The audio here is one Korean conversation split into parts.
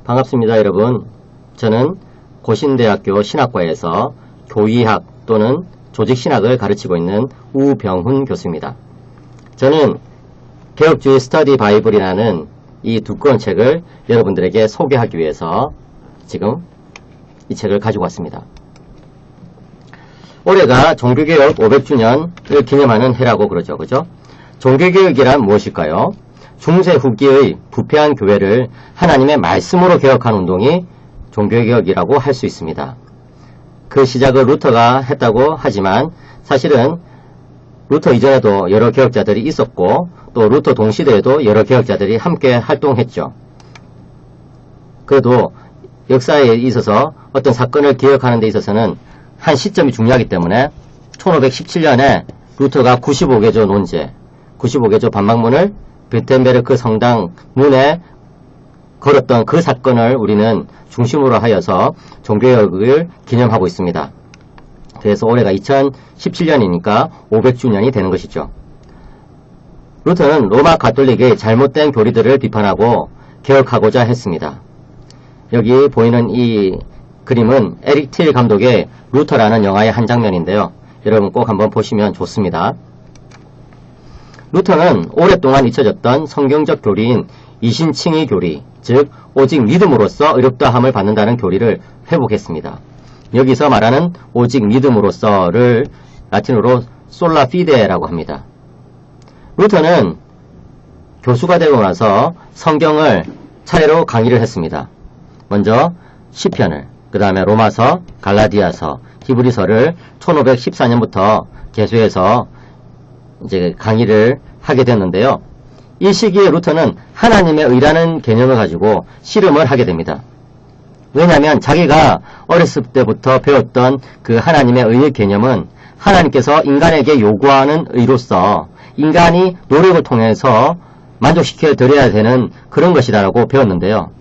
반갑습니다, 여러분. 저는 고신대학교 신학과에서 교의학 또는 조직신학을 가르치고 있는 우병훈 교수입니다. 저는 개혁주의 스터디 바이블이라는 이 두꺼운 책을 여러분들에게 소개하기 위해서 지금 이 책을 가지고 왔습니다. 올해가 종교개혁 500주년을 기념하는 해라고 그러죠. 그죠? 종교개혁이란 무엇일까요? 중세 후기의 부패한 교회를 하나님의 말씀으로 개혁한 운동이 종교개혁이라고 할 수 있습니다. 그 시작을 루터가 했다고 하지만 사실은 루터 이전에도 여러 개혁자들이 있었고 또 루터 동시대에도 여러 개혁자들이 함께 활동했죠. 그래도 역사에 있어서 어떤 사건을 기억하는 데 있어서는 한 시점이 중요하기 때문에 1517년에 루터가 95개조 논제, 95개조 반박문을 비텐베르크 성당 문에 걸었던 그 사건을 우리는 중심으로 하여서 종교개혁을 기념하고 있습니다. 그래서 올해가 2017년이니까 500주년이 되는 것이죠. 루터는 로마 가톨릭의 잘못된 교리들을 비판하고 개혁하고자 했습니다. 여기 보이는 이 그림은 에릭 틸 감독의 루터라는 영화의 한 장면인데요. 여러분 꼭 한번 보시면 좋습니다. 루터는 오랫동안 잊혀졌던 성경적 교리인 이신칭의 교리, 즉 오직 믿음으로써 의롭다함을 받는다는 교리를 회복했습니다. 여기서 말하는 오직 믿음으로써를 라틴어로 솔라 피데라고 합니다. 루터는 교수가 되고 나서 성경을 차례로 강의를 했습니다. 먼저 시편을, 그 다음에 로마서, 갈라디아서, 히브리서를 1514년부터 개수해서 이제 강의를 하게 됐는데요. 이 시기에 루터는 하나님의 의라는 개념을 가지고 씨름을 하게 됩니다. 왜냐하면 자기가 어렸을 때부터 배웠던 그 하나님의 의의 개념은 하나님께서 인간에게 요구하는 의로서 인간이 노력을 통해서 만족시켜 드려야 되는 그런 것이다라고 배웠는데요.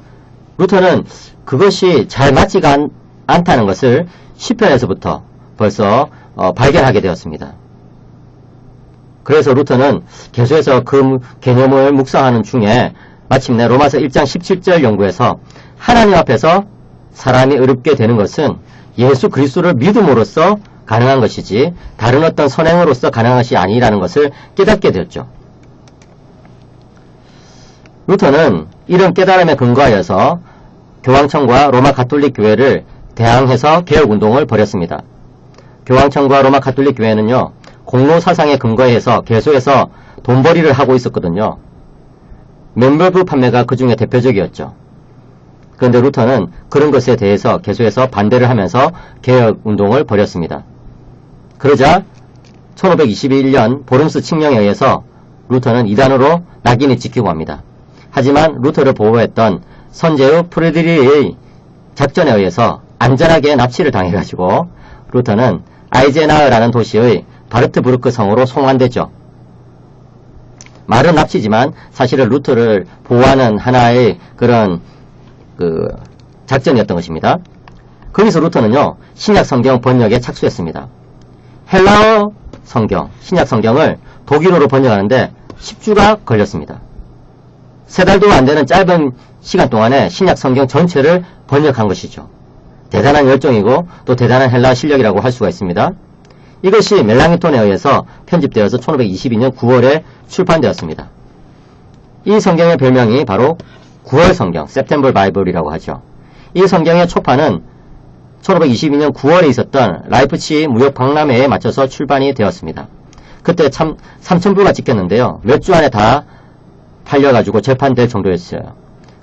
루터는 그것이 잘 맞지가 않다는 것을 시편에서부터 벌써 발견하게 되었습니다. 그래서 루터는 계속해서 그 개념을 묵상하는 중에 마침내 로마서 1장 17절 연구에서 하나님 앞에서 사람이 의롭게 되는 것은 예수 그리스도를 믿음으로써 가능한 것이지 다른 어떤 선행으로서 가능한 것이 아니라는 것을 깨닫게 되었죠. 루터는 이런 깨달음에 근거하여서 교황청과 로마 가톨릭 교회를 대항해서 개혁운동을 벌였습니다. 교황청과 로마 가톨릭 교회는요, 공로 사상에 근거해서 계속해서 돈벌이를 하고 있었거든요. 멤버부 판매가 그 중에 대표적이었죠. 그런데 루터는 그런 것에 대해서 계속해서 반대를 하면서 개혁운동을 벌였습니다. 그러자 1521년 보름스 칙령에 의해서 루터는 이단으로 낙인이 찍히고 합니다. 하지만 루터를 보호했던 선제의 프레드리의 작전에 의해서 안전하게 납치를 당해가지고 루터는 아이제나흐라는 도시의 바르트부르크 성으로 송환됐죠. 말은 납치지만 사실은 루터를 보호하는 하나의 그런 작전이었던 것입니다. 거기서 루터는요, 신약 성경 번역에 착수했습니다. 헬라어 성경, 신약 성경을 독일어로 번역하는데 10주가 걸렸습니다. 3달도 안 되는 짧은 시간 동안에 신약 성경 전체를 번역한 것이죠. 대단한 열정이고 또 대단한 헬라어 실력이라고 할 수가 있습니다. 이것이 멜랑이톤에 의해서 편집되어서 1522년 9월에 출판되었습니다. 이 성경의 별명이 바로 9월 성경, September Bible이라고 하죠. 이 성경의 초판은 1522년 9월에 있었던 라이프치히 무역 박람회에 맞춰서 출판이 되었습니다. 그때 참 3,000부가 찍혔는데요. 몇 주 안에 다 팔려가지고 재판될 정도였어요.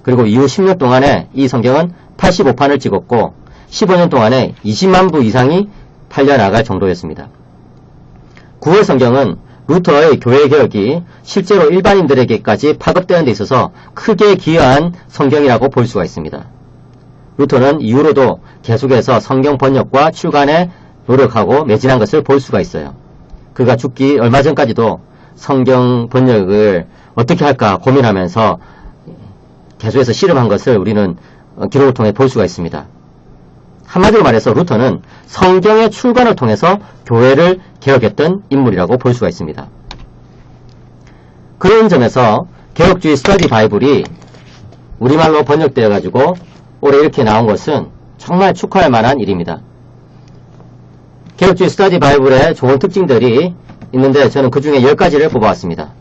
그리고 이후 10년 동안에 이 성경은 85판을 찍었고 15년 동안에 20만 부 이상이 팔려나갈 정도였습니다. 9월 성경은 루터의 교회개혁이 실제로 일반인들에게까지 파급되는 데 있어서 크게 기여한 성경이라고 볼 수가 있습니다. 루터는 이후로도 계속해서 성경 번역과 출간에 노력하고 매진한 것을 볼 수가 있어요. 그가 죽기 얼마 전까지도 성경 번역을 어떻게 할까 고민하면서 계속해서 씨름한 것을 우리는 기록을 통해 볼 수가 있습니다. 한마디로 말해서 루터는 성경의 출간을 통해서 교회를 개혁했던 인물이라고 볼 수가 있습니다. 그런 점에서 개혁주의 스터디 바이블이 우리말로 번역되어 가지고 올해 이렇게 나온 것은 정말 축하할 만한 일입니다. 개혁주의 스터디 바이블의 좋은 특징들이 있는데 저는 그 중에 10가지를 뽑아왔습니다.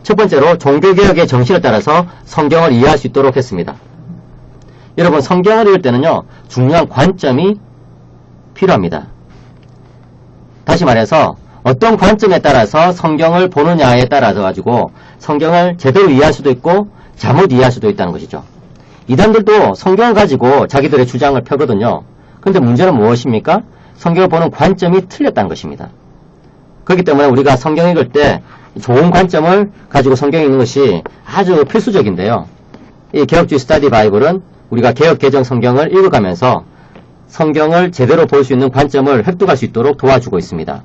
첫 번째로 종교개혁의 정신에 따라서 성경을 이해할 수 있도록 했습니다. 여러분, 성경을 읽을 때는요, 중요한 관점이 필요합니다. 다시 말해서 어떤 관점에 따라서 성경을 보느냐에 따라서 가지고 성경을 제대로 이해할 수도 있고 잘못 이해할 수도 있다는 것이죠. 이단들도 성경을 가지고 자기들의 주장을 펴거든요. 그런데 문제는 무엇입니까? 성경을 보는 관점이 틀렸다는 것입니다. 그렇기 때문에 우리가 성경 읽을 때 좋은 관점을 가지고 성경 읽는 것이 아주 필수적인데요. 이 개혁주의 스터디 바이블은 우리가 개혁 개정 성경을 읽어가면서 성경을 제대로 볼 수 있는 관점을 획득할 수 있도록 도와주고 있습니다.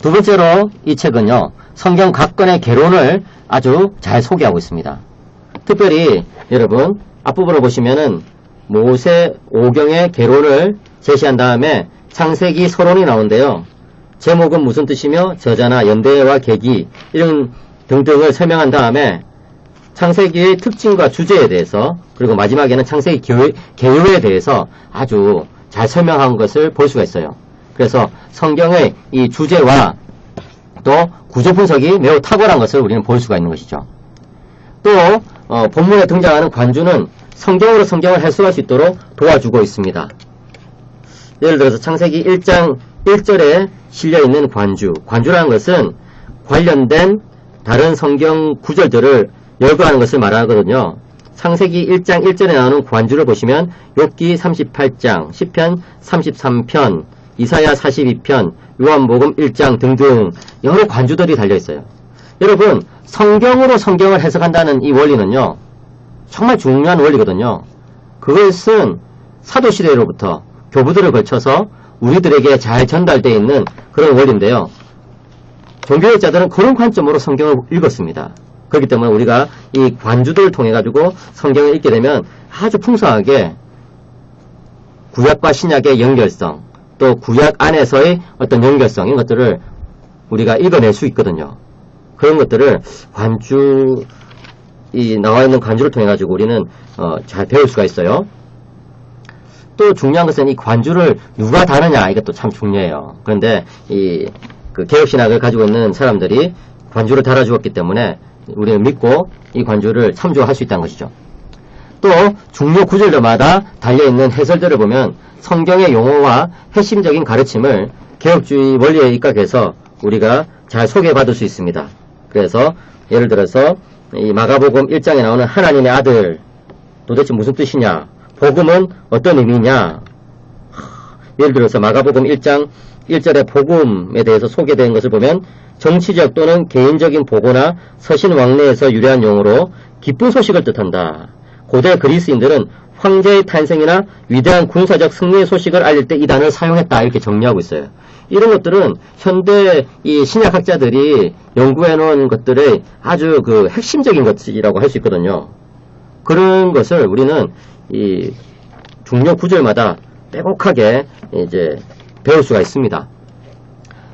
두 번째로 이 책은요, 성경 각 건의 개론을 아주 잘 소개하고 있습니다. 특별히 여러분 앞부분을 보시면은 모세 5경의 개론을 제시한 다음에 창세기 서론이 나오는데요. 제목은 무슨 뜻이며 저자나 연대와 계기 이런 등등을 설명한 다음에 창세기의 특징과 주제에 대해서 그리고 마지막에는 창세기 개요에 대해서 아주 잘 설명한 것을 볼 수가 있어요. 그래서 성경의 이 주제와 또 구조 분석이 매우 탁월한 것을 우리는 볼 수가 있는 것이죠. 또 본문에 등장하는 관주는 성경으로 성경을 해석할 수 있도록 도와주고 있습니다. 예를 들어서 창세기 1장 1절에 실려있는 관주라는 것은 관련된 다른 성경 구절들을 열거하는 것을 말하거든요. 창세기 1장 1절에 나오는 관주를 보시면 욥기 38장, 시편 33편, 이사야 42편, 요한복음 1장 등등 여러 관주들이 달려있어요. 여러분, 성경으로 성경을 해석한다는 이 원리는요, 정말 중요한 원리거든요. 그것은 사도시대로부터 교부들을 거쳐서 우리들에게 잘 전달되어 있는 그런 원리인데요. 종교학자들은 그런 관점으로 성경을 읽었습니다. 그렇기 때문에 우리가 이 관주들을 통해 가지고 성경을 읽게 되면 아주 풍성하게 구약과 신약의 연결성, 또 구약 안에서의 어떤 연결성, 이런 것들을 우리가 읽어낼 수 있거든요. 그런 것들을 나와 있는 관주를 통해 가지고 우리는 잘 배울 수가 있어요. 또 중요한 것은 이 관주를 누가 다느냐, 이것도 참 중요해요. 그런데 그 개혁신학을 가지고 있는 사람들이 관주를 달아주었기 때문에 우리는 믿고 이 관주를 참조할 수 있다는 것이죠. 또 중요 구절마다 달려있는 해설들을 보면 성경의 용어와 핵심적인 가르침을 개혁주의 원리에 입각해서 우리가 잘 소개받을 수 있습니다. 그래서 예를 들어서 이 마가복음 1장에 나오는 하나님의 아들, 도대체 무슨 뜻이냐, 복음은 어떤 의미냐. 예를 들어서 마가복음 1장 1절의 복음에 대해서 소개된 것을 보면 정치적 또는 개인적인 보고나 서신 왕래에서 유래한 용어로 기쁜 소식을 뜻한다. 고대 그리스인들은 황제의 탄생이나 위대한 군사적 승리의 소식을 알릴 때 이 단어를 사용했다, 이렇게 정리하고 있어요. 이런 것들은 현대 이 신약학자들이 연구해 놓은 것들의 아주 그 핵심적인 것이라고 할 수 있거든요. 그런 것을 우리는 이 중요 구절마다 빼곡하게 이제 배울 수가 있습니다.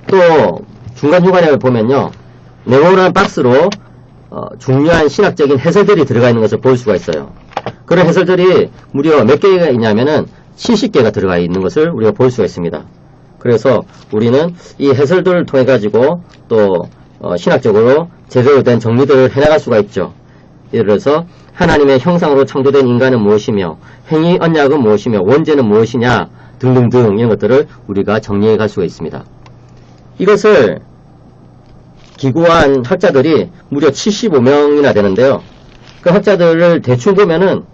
또 중간중간에 보면요, 네모난 박스로 중요한 신학적인 해설들이 들어가 있는 것을 볼 수가 있어요. 그런 해설들이 무려 몇 개가 있냐면은 70개가 들어가 있는 것을 우리가 볼 수가 있습니다. 그래서 우리는 이 해설들을 통해 가지고 또 신학적으로 제대로 된 정리들을 해나갈 수가 있죠. 예를 들어서 하나님의 형상으로 창조된 인간은 무엇이며 행위 언약은 무엇이며 원죄는 무엇이냐 등등등 이런 것들을 우리가 정리해 갈 수가 있습니다. 이것을 기구한 학자들이 무려 75명이나 되는데요. 그 학자들을 대충 보면은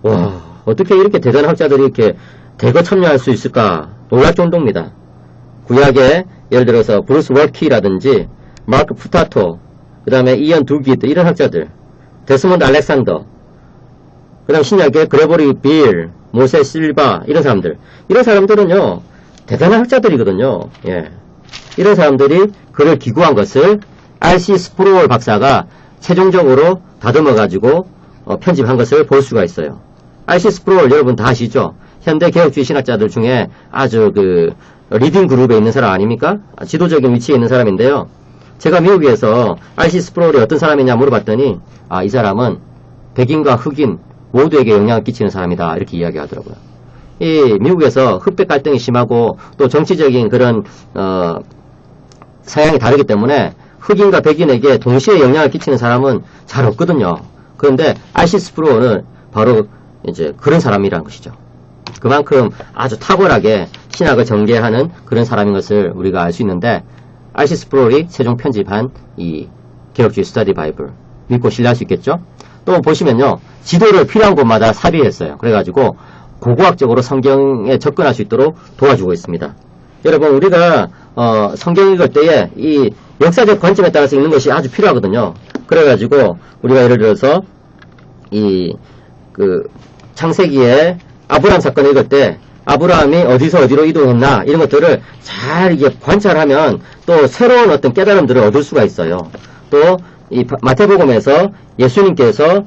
와, 어떻게 이렇게 대단한 학자들이 이렇게 대거 참여할 수 있을까 놀랄 정도입니다. 구약에 예를 들어서 브루스 워키라든지 마크 푸타토, 그 다음에 이언 두기트 이런 학자들, 데스몬드 알렉산더, 그 다음 신약의 그레고리 빌, 모세 실바 이런 사람들은요 대단한 학자들이거든요. 예. 이런 사람들이 글을 기구한 것을 R.C. 스프롤 박사가 최종적으로 다듬어 가지고 편집한 것을 볼 수가 있어요. R.C. 스프롤 여러분 다 아시죠? 현대 개혁주의 신학자들 중에 아주 그 리딩 그룹에 있는 사람 아닙니까? 지도적인 위치에 있는 사람인데요. 제가 미국에서 R.C. 스프롤이 어떤 사람이냐 물어봤더니 이 사람은 백인과 흑인 모두에게 영향을 끼치는 사람이다. 이렇게 이야기하더라고요. 이 미국에서 흑백 갈등이 심하고 또 정치적인 그런 서양이 다르기 때문에 흑인과 백인에게 동시에 영향을 끼치는 사람은 잘 없거든요. 그런데 알시 스프로우는 바로 이제 그런 사람이라는 것이죠. 그만큼 아주 탁월하게 신학을 전개하는 그런 사람인 것을 우리가 알 수 있는데, 알시 스프로우이 최종 편집한 이 개혁주의 스터디 바이블 믿고 신뢰할 수 있겠죠? 또 보시면요, 지도를 필요한 곳마다 삽입했어요. 그래가지고 고고학적으로 성경에 접근할 수 있도록 도와주고 있습니다. 여러분, 우리가 성경 읽을 때에 이 역사적 관점에 따라서 읽는 것이 아주 필요하거든요. 그래가지고 우리가 예를 들어서 이 창세기에 아브라함 사건 읽을 때 아브라함이 어디서 어디로 이동했나 이런 것들을 잘 이게 관찰하면 또 새로운 어떤 깨달음들을 얻을 수가 있어요. 또 이 마태복음에서 예수님께서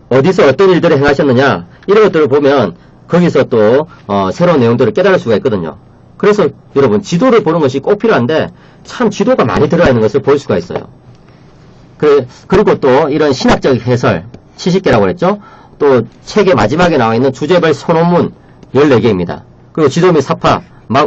어디서 어떤 일들을 행하셨느냐 이런 것들을 보면 거기서 또 새로운 내용들을 깨달을 수가 있거든요. 그래서 여러분, 지도를 보는 것이 꼭 필요한데 참 지도가 많이 들어가 있는 것을 볼 수가 있어요. 그리고 또 이런 신학적 해설 70개라고 그랬죠. 또 책의 마지막에 나와 있는 주제별 선언문 14개입니다. 그리고 지도 및 사파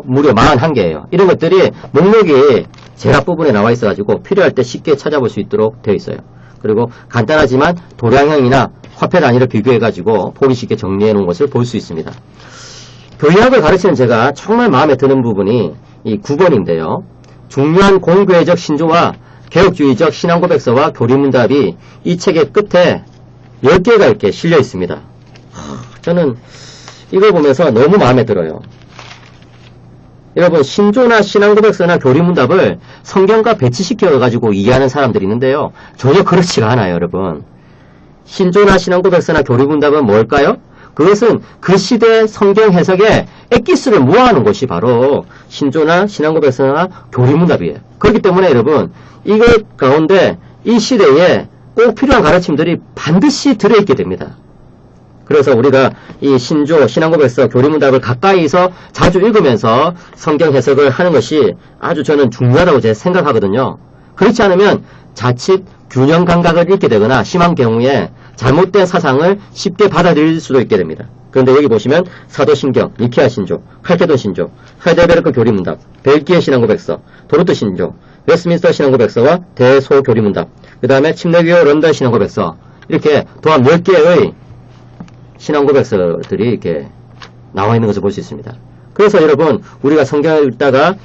무려 41개예요. 이런 것들이 목록이 제일 앞부분에 나와 있어가지고 필요할 때 쉽게 찾아볼 수 있도록 되어 있어요. 그리고 간단하지만 도량형이나 화폐 단위를 비교해가지고 보기 쉽게 정리해 놓은 것을 볼 수 있습니다. 교리학을 가르치는 제가 정말 마음에 드는 부분이 이 9번인데요. 중요한 공교회적 신조와 개혁주의적 신앙고백서와 교리문답이 이 책의 끝에 10개가 이렇게 실려 있습니다. 저는 이걸 보면서 너무 마음에 들어요. 여러분, 신조나 신앙고백서나 교리문답을 성경과 배치시켜가지고 이해하는 사람들이 있는데요. 전혀 그렇지가 않아요, 여러분. 신조나 신앙고백서나 교리문답은 뭘까요? 그것은 그 시대 성경 해석에 엑기스를 모아놓은 것이 바로 신조나 신앙고백서나 교리문답이에요. 그렇기 때문에 여러분, 이것 가운데 이 시대에 꼭 필요한 가르침들이 반드시 들어있게 됩니다. 그래서 우리가 이 신조, 신앙고백서, 교리문답을 가까이서 자주 읽으면서 성경 해석을 하는 것이 아주 저는 중요하다고 제가 생각하거든요. 그렇지 않으면 자칫 균형 감각을 잃게 되거나 심한 경우에 잘못된 사상을 쉽게 받아들일 수도 있게 됩니다. 그런데 여기 보시면 사도신경, 니케아 신조, 칼케돈 신조, 하이델베르크 교리문답, 벨기에 신앙고백서, 도르트 신조, 웨스민스터 신앙고백서와 대소교리문답, 그 다음에 침례교회 런던 신앙고백서, 이렇게 또한 10개의 신앙고백서들이 이렇게 나와 있는 것을 볼 수 있습니다. 그래서 여러분, 우리가 성경을 읽다가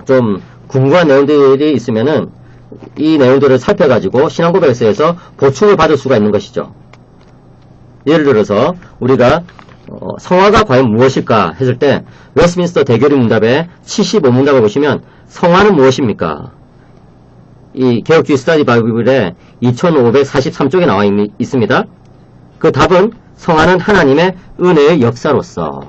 좀 궁금한 내용들이 있으면은 이 내용들을 살펴가지고 신앙고백서에서 보충을 받을 수가 있는 것이죠. 예를 들어서 우리가 성화가 과연 무엇일까 했을 때 웨스민스터 대교리문답의 75문답을 보시면 성화는 무엇입니까? 이 개혁주의 스터디 바이블에 2543쪽에 나와 있습니다. 그 답은 성화는 하나님의 은혜의 역사로서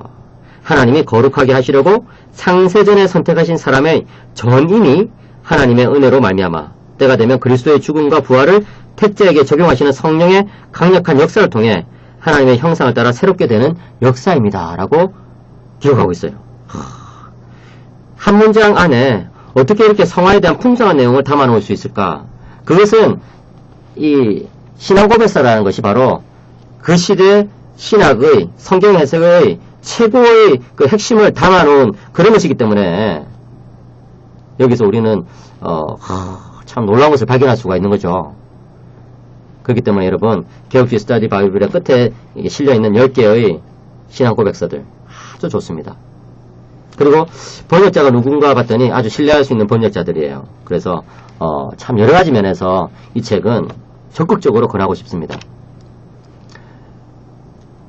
하나님이 거룩하게 하시려고 창세전에 선택하신 사람의 전임이 하나님의 은혜로 말미암아 때가 되면 그리스도의 죽음과 부활을 택자에게 적용하시는 성령의 강력한 역사를 통해 하나님의 형상을 따라 새롭게 되는 역사입니다. 라고 기록하고 있어요. 한 문장 안에 어떻게 이렇게 성화에 대한 풍성한 내용을 담아 놓을 수 있을까? 그것은 이 신앙고백서라는 것이 바로 그 시대 신학의 성경 해석의 최고의 그 핵심을 담아 놓은 그런 것이기 때문에 여기서 우리는 참 놀라운 것을 발견할 수가 있는 거죠. 그렇기 때문에 여러분, 개혁주의 스터디 바이블의 끝에 실려있는 10개의 신앙고백서들 아주 좋습니다. 그리고 번역자가 누군가 봤더니 아주 신뢰할 수 있는 번역자들이에요. 그래서 참 여러가지 면에서 이 책은 적극적으로 권하고 싶습니다.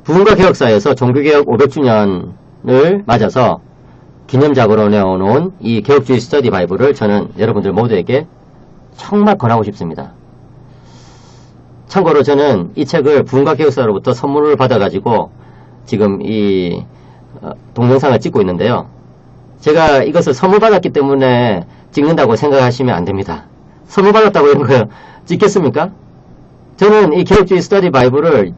부흥과 개혁사에서 종교개혁 500주년을 맞아서 기념작으로 내어놓은 이 개혁주의 스터디 바이블을 저는 여러분들 모두에게 정말 권하고 싶습니다. 참고로 저는 이 책을 부흥과 개혁사로부터 선물을 받아가지고 지금 이 동영상을 찍고 있는데요. 제가 이것을 선물 받았기 때문에 찍는다고 생각하시면 안 됩니다. 선물 받았다고 이런 거 찍겠습니까? 저는 이 개혁주의 스터디 바이블을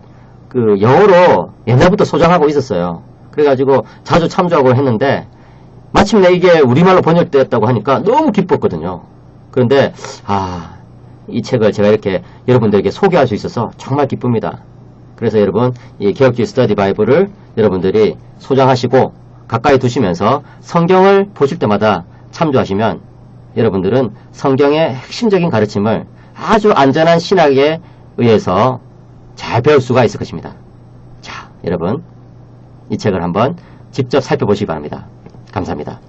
영어로 옛날부터 소장하고 있었어요. 그래가지고 자주 참조하고 했는데 마침내 이게 우리말로 번역되었다고 하니까 너무 기뻤거든요. 그런데 이 책을 제가 이렇게 여러분들에게 소개할 수 있어서 정말 기쁩니다. 그래서 여러분, 이 개혁주의 스터디 바이블을 여러분들이 소장하시고 가까이 두시면서 성경을 보실 때마다 참조하시면 여러분들은 성경의 핵심적인 가르침을 아주 안전한 신학에 의해서 잘 배울 수가 있을 것입니다. 자, 여러분, 이 책을 한번 직접 살펴보시기 바랍니다. 감사합니다.